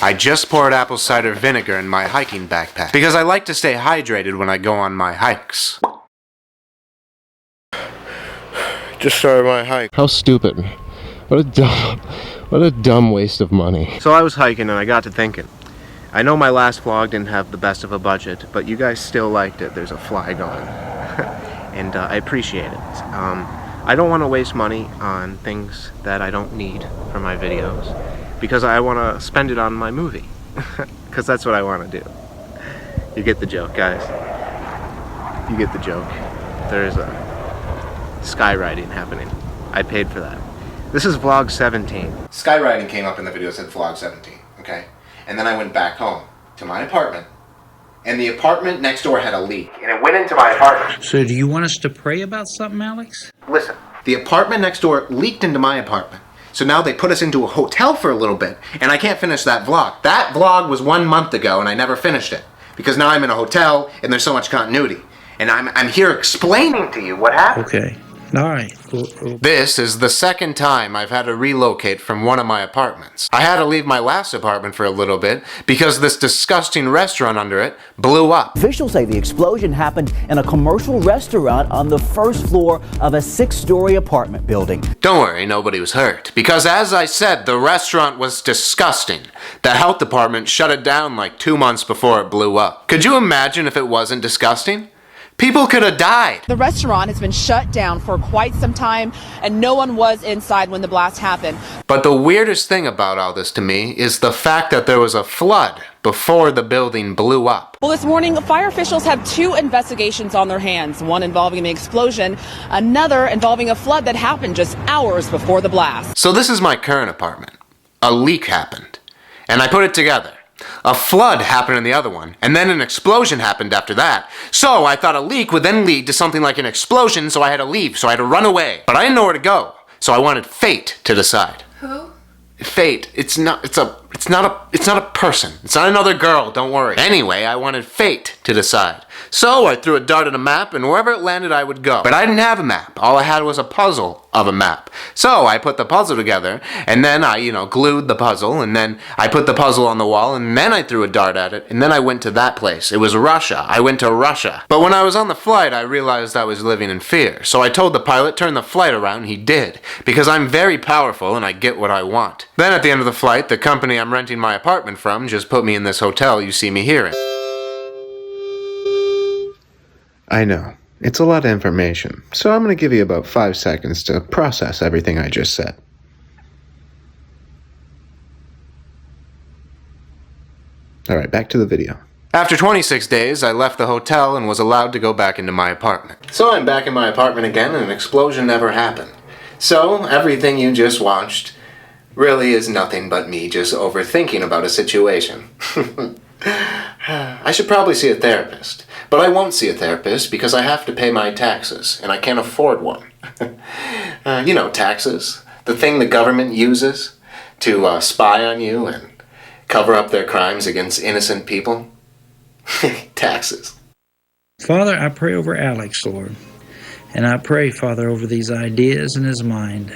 I just poured apple cider vinegar in my hiking backpack because I like to stay hydrated when I go on my hikes. Just started my hike. How stupid. What a dumb waste of money. So I was hiking and I got to thinking. I know my last vlog didn't have the best of a budget, but you guys still liked it. There's a fly going. And I appreciate it. I don't want to waste money on things that I don't need for my videos because I want to spend it on my movie. Because that's what I want to do. You get the joke, guys. You get the joke. There's a skywriting happening. I paid for that. This is vlog 17. Skywriting came up in the video that said vlog 17, okay? And then I went back home to my apartment, and the apartment next door had a leak, and it went into my apartment. So do you want us to pray about something, Alex? Listen, the apartment next door leaked into my apartment. So now they put us into a hotel for a little bit, and I can't finish that vlog. That vlog was 1 month ago, and I never finished it. Because now I'm in a hotel, and there's so much continuity. And I'm here explaining to you what happened. Okay. All right. This is the second time I've had to relocate from one of my apartments. I had to leave my last apartment for a little bit because this disgusting restaurant under it blew up. Officials say the explosion happened in a commercial restaurant on the first floor of a 6-story apartment building. Don't worry, nobody was hurt. Because as I said, the restaurant was disgusting. The health department shut it down like 2 months before it blew up. Could you imagine if it wasn't disgusting? People could have died. The restaurant has been shut down for quite some time, and no one was inside when the blast happened. But the weirdest thing about all this to me is the fact that there was a flood before the building blew up. Well, this morning, fire officials have 2 investigations on their hands, one involving the explosion, another involving a flood that happened just hours before the blast. So this is my current apartment. A leak happened, and I put it together. A flood happened in the other one, and then an explosion happened after that. So I thought a leak would then lead to something like an explosion, so I had to leave, so I had to run away. But I didn't know where to go, so I wanted fate to decide. Who? Fate. It's not a person. It's not another girl, don't worry. Anyway, I wanted fate to decide. So I threw a dart at a map, and wherever it landed, I would go. But I didn't have a map. All I had was a puzzle of a map. So I put the puzzle together, and then I, glued the puzzle, and then I put the puzzle on the wall, and then I threw a dart at it, and then I went to that place. It was Russia. I went to Russia. But when I was on the flight, I realized I was living in fear. So I told the pilot, turn the flight around, and he did. Because I'm very powerful, and I get what I want. Then at the end of the flight, the company I'm renting my apartment from just put me in this hotel you see me here in. I know, it's a lot of information, so I'm going to give you about 5 seconds to process everything I just said. Alright, back to the video. After 26 days, I left the hotel and was allowed to go back into my apartment. So I'm back in my apartment again and an explosion never happened. So everything you just watched really is nothing but me just overthinking about a situation. I should probably see a therapist, but I won't see a therapist because I have to pay my taxes, and I can't afford one. Taxes. The thing the government uses to spy on you and cover up their crimes against innocent people. Taxes. Father, I pray over Alex, Lord. And I pray, Father, over these ideas in his mind.